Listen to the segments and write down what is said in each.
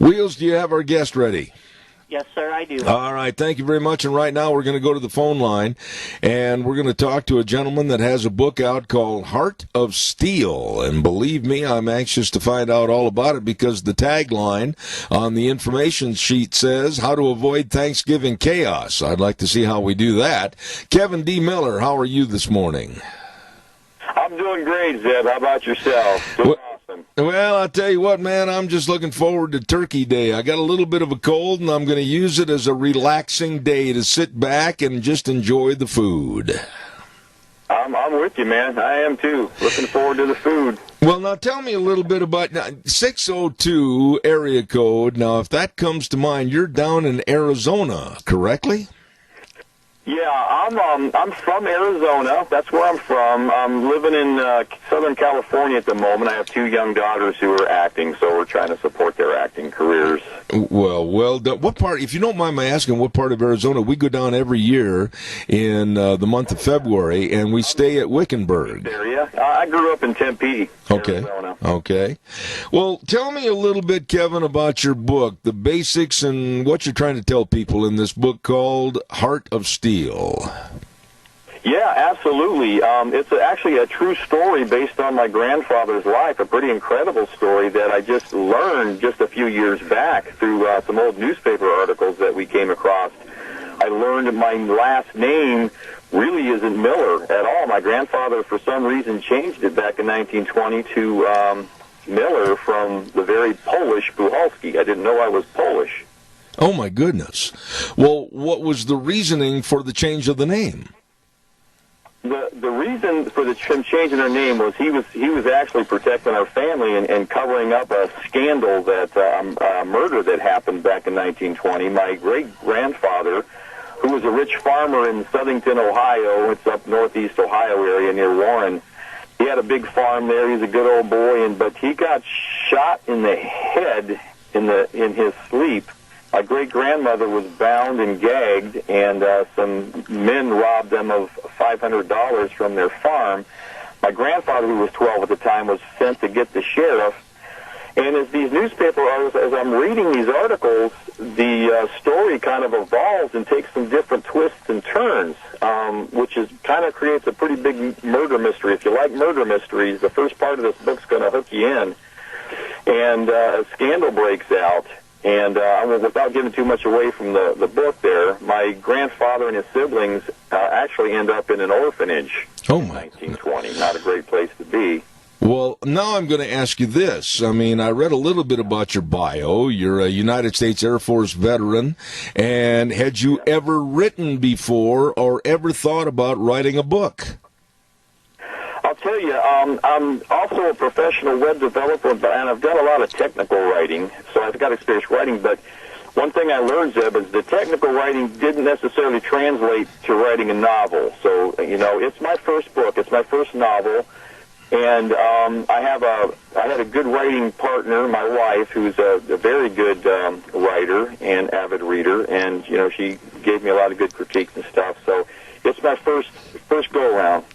Wheels, do you have our guest ready? Yes, sir, I do. All right, thank you very much. And right now we're going to go to the phone line, and we're going to talk to a gentleman that has a book out called Heart of Steel. And believe me, I'm anxious to find out all about it because the tagline on the information sheet says, How to Avoid Thanksgiving Chaos. I'd like to see how we do that. Kevin D. Miller, how are you this morning? I'm doing great, Zeb. How about yourself? Doing awesome. Well, I'll tell you what, man, I'm just looking forward to Turkey Day. I got a little bit of a cold, and I'm going to use it as a relaxing day to sit back and just enjoy the food. I'm with you, man. I am, too. Looking forward to the food. Well, now tell me a little bit about 602 area code. Now, if that comes to mind, you're down in Arizona, correctly? Yeah, I'm from Arizona. That's where I'm from. I'm living in Southern California at the moment. I have two young daughters who are acting, so we're trying to support their acting careers. Well done. What part, if you don't mind my asking, what part of Arizona? We go down every year in the month of February, and we stay at Wickenburg. Area. I grew up in Tempe, Arizona. Okay. Well, tell me a little bit, Kevin, about your book, the basics and what you're trying to tell people in this book called Heart of Steel. Yeah, absolutely. It's actually a true story based on my grandfather's life, a pretty incredible story that I just learned just a few years back through some old newspaper articles that we came across. I learned my last name really isn't Miller at all. My grandfather, for some reason, changed it back in 1920 to Miller from the very Polish Buchalski. I didn't know I was Polish. Oh, my goodness. Well, what was the reasoning for the change of the name? The reason for him changing their name was he was actually protecting our family and covering up a scandal that a murder that happened back in 1920. My great-grandfather, who was a rich farmer in Southington, Ohio, it's up northeast Ohio area near Warren, he had a big farm there. He's a good old boy, but he got shot in the head in his sleep. My great-grandmother was bound and gagged, and some men robbed them of $500 from their farm. My grandfather, who was 12 at the time, was sent to get the sheriff. And as these newspaper articles, as I'm reading these articles, the story kind of evolves and takes some different twists and turns, which is kind of creates a pretty big murder mystery. If you like murder mysteries, the first part of this book's going to hook you in. And a scandal breaks out. And without giving too much away from the book there, my grandfather and his siblings actually end up in an orphanage in 1920. Not a great place to be. Well, now I'm going to ask you this. I mean, I read a little bit about your bio. You're a United States Air Force veteran. And had you ever written before or ever thought about writing a book? I'll tell you, I'm also a professional web developer, and I've done a lot of technical writing, so I've got experience writing. But one thing I learned, Zeb, is the technical writing didn't necessarily translate to writing a novel. So, it's my first book. It's my first novel. And I had a good writing partner, my wife, who's a very good writer and avid reader, and she gave me a lot of good critiques and stuff. So it's my first go around.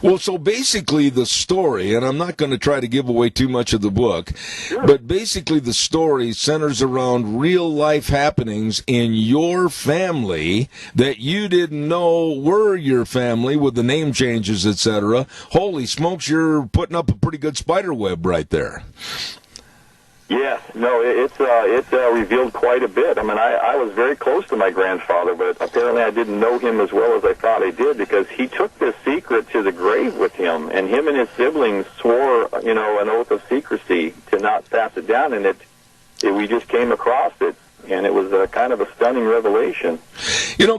Well, so basically the story, and I'm not going to try to give away too much of the book, Sure. But basically the story centers around real life happenings in your family that you didn't know were your family with the name changes, etc. Holy smokes, you're putting up a pretty good spider web right there. Yeah, no, it's revealed quite a bit. I mean, I was very close to my grandfather, but apparently I didn't know him as well as I thought I did because he took this secret to the grave with him, and him and his siblings swore, an oath of secrecy to not pass it down, and we just came across it, and it was kind of a stunning revelation.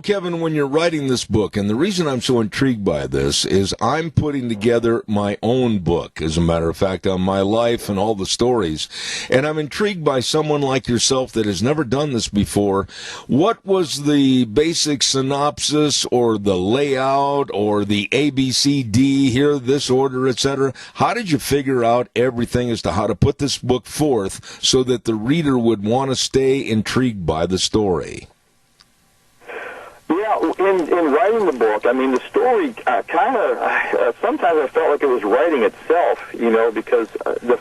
Kevin, when you're writing this book, and the reason I'm so intrigued by this is I'm putting together my own book, as a matter of fact, on my life and all the stories, and I'm intrigued by someone like yourself that has never done this before. What was the basic synopsis or the layout or the ABCD, here, this order, etc.? How did you figure out everything as to how to put this book forth so that the reader would want to stay intrigued by the story? Yeah, in writing the book, I mean, the story sometimes I felt like it was writing itself, because the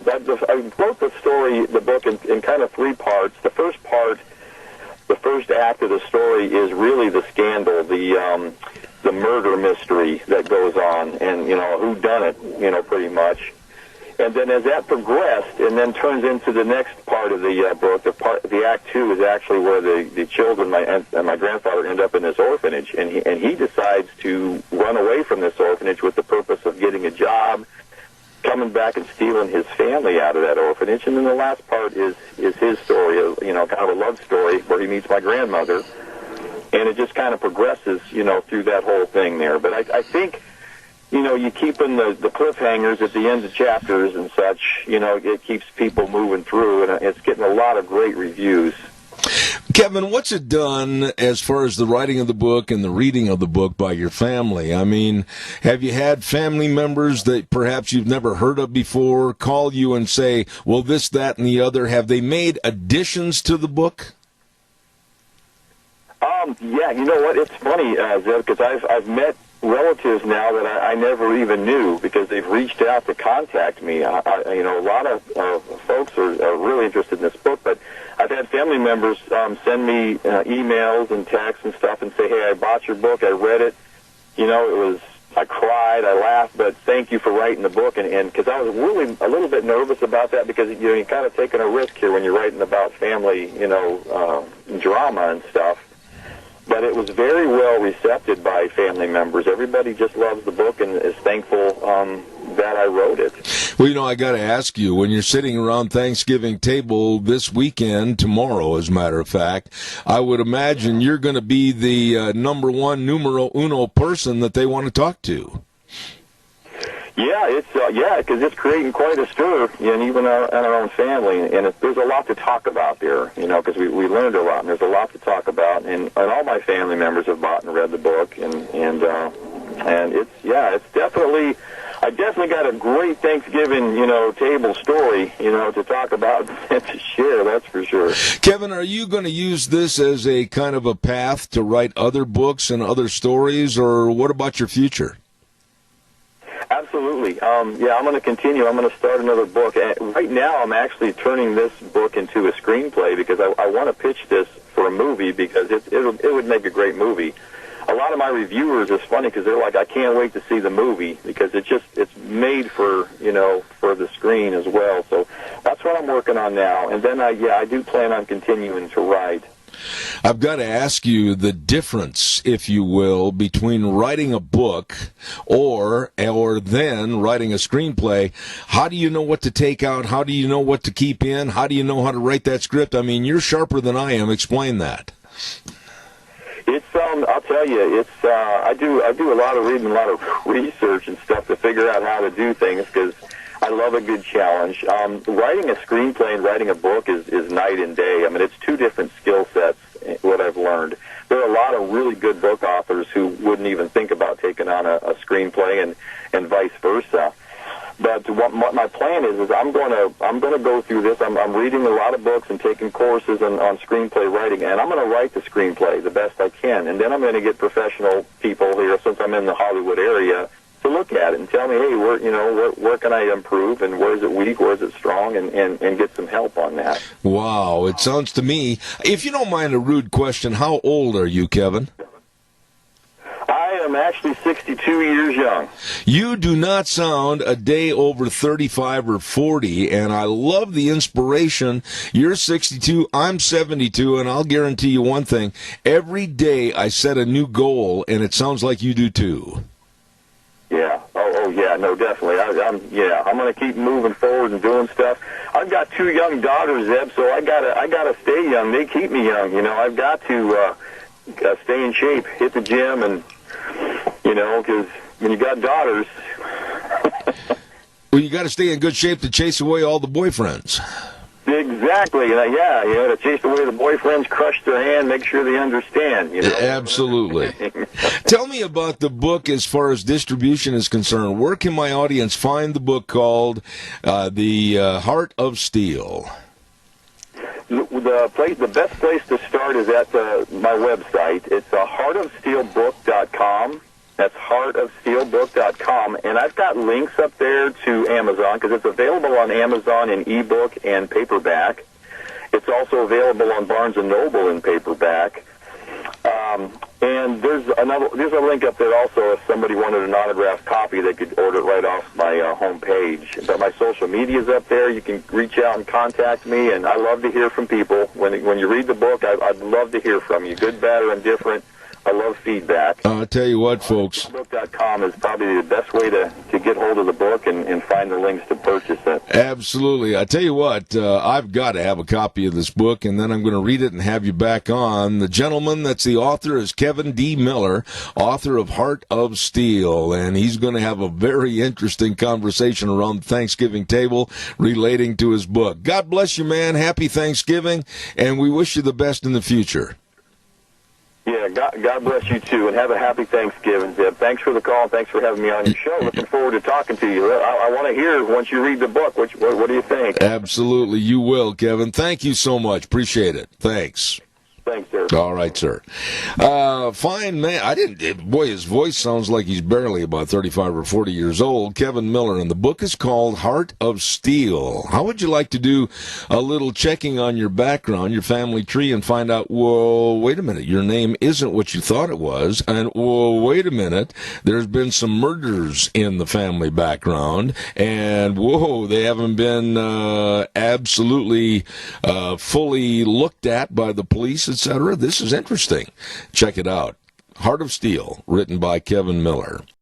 I wrote the book in kind of three parts. The first act of the story is really the scandal, the murder mystery that goes on, and who done it, pretty much. And then as that progressed, and then turns into the next part of the book, the act two is actually where the children and my grandfather end up in this orphanage, and he decides to run away from this orphanage with the purpose of getting a job, coming back and stealing his family out of that orphanage. And then the last part is his story, kind of a love story where he meets my grandmother, and it just kind of progresses, through that whole thing there. But I think, you keep in the cliffhangers at the end of chapters and such, it keeps people moving through, and it's getting a lot of great reviews. Kevin, what's it done as far as the writing of the book and the reading of the book by your family? I mean, have you had family members that perhaps you've never heard of before call you and say, well, this, that, and the other? Have they made additions to the book? Yeah, you know what? It's funny, Zeb, because I've met relatives now that I never even knew because they've reached out to contact me. A lot of folks are really interested in this book, but I've had family members send me emails and texts and stuff and say, hey, I bought your book, I read it. I cried, I laughed, but thank you for writing the book. And because I was really a little bit nervous about that because, you're kind of taking a risk here when you're writing about family, drama and stuff. But it was very well received by family members. Everybody just loves the book and is thankful that I wrote it. Well, I got to ask you, when you're sitting around Thanksgiving table this weekend, tomorrow, as a matter of fact, I would imagine you're going to be the numero uno person that they want to talk to. Yeah, because it's creating quite a stir, and even in our own family, and there's a lot to talk about there, because we learned a lot, and there's a lot to talk about, and all my family members have bought and read the book, and it's definitely, I definitely got a great Thanksgiving, table story, to talk about and to share, that's for sure. Kevin, are you going to use this as a kind of a path to write other books and other stories, or what about your future? Absolutely. I'm going to continue. I'm going to start another book. Right now, I'm actually turning this book into a screenplay because I want to pitch this for a movie because it would make a great movie. A lot of my reviewers, it's funny because they're like, I can't wait to see the movie because it's made for, for the screen as well. So that's what I'm working on now. And then I do plan on continuing to write. I've got to ask you the difference, if you will, between writing a book or then writing a screenplay. How do you know what to take out? How do you know what to keep in? How do you know how to write that script? I mean, you're sharper than I am. Explain that. It's I'll tell you, it's I do a lot of reading, a lot of research and stuff to figure out how to do things because I love a good challenge. Writing a screenplay and writing a book is night and day. I mean, it's two different skill sets, what I've learned. There are a lot of really good book authors who wouldn't even think about taking on a screenplay and vice versa. But what my plan is I'm going to go through this. I'm reading a lot of books and taking courses on screenplay writing, and I'm going to write the screenplay the best I can. And then I'm going to get professional people here, since I'm in the Hollywood area, to look at it and tell me, hey, where can I improve, and where is it weak, where is it strong, and get some help on that. Wow, it sounds to me, if you don't mind a rude question, how old are you, Kevin? I am actually 62 years young. You do not sound a day over 35 or 40, and I love the inspiration. You're 62, I'm 72, and I'll guarantee you one thing. Every day I set a new goal, and it sounds like you do too. Yeah. Oh, yeah. No, definitely. I'm going to keep moving forward and doing stuff. I've got two young daughters, Zeb, so I gotta stay young. They keep me young. I've got to stay in shape, hit the gym, and because when you got daughters. Well, you got to stay in good shape to chase away all the boyfriends. Exactly. To chase away the boyfriends, crush their hand, make sure they understand. Absolutely. Tell me about the book as far as distribution is concerned. Where can my audience find the book called The Heart of Steel? The best place to start is at my website. It's heartofsteelbook.com. That's heartofsteelbook.com. And I've got links up there to Amazon because it's available on Amazon in ebook and paperback. It's also available on Barnes & Noble in paperback. And there's a link up there also if somebody wanted an autographed copy, they could order it right off my homepage. But my social media's up there. You can reach out and contact me, and I love to hear from people. When you read the book, I'd love to hear from you, good, bad, or indifferent. I love feedback. I'll tell you what, folks. Book.com is probably the best way to get hold of the book and find the links to purchase it. Absolutely. I tell you what, I've got to have a copy of this book, and then I'm going to read it and have you back on. The gentleman that's the author is Kevin D. Miller, author of Heart of Steel, and he's going to have a very interesting conversation around the Thanksgiving table relating to his book. God bless you, man. Happy Thanksgiving, and we wish you the best in the future. Yeah, God bless you, too, and have a happy Thanksgiving, Zeb. Thanks for the call, and thanks for having me on your show. Looking forward to talking to you. I want to hear, once you read the book, what do you think? Absolutely, you will, Kevin. Thank you so much. Appreciate it. Thanks. Thanks, sir. All right, sir. Fine man. Boy, his voice sounds like he's barely about 35 or 40 years old. Kevin Miller, and the book is called Heart of Steel. How would you like to do a little checking on your background, your family tree, and find out, whoa, wait a minute, your name isn't what you thought it was, and whoa, wait a minute, there's been some murders in the family background, and whoa, they haven't been absolutely fully looked at by the police, etc. This is interesting. Check it out. Heart of Steel, written by Kevin Miller.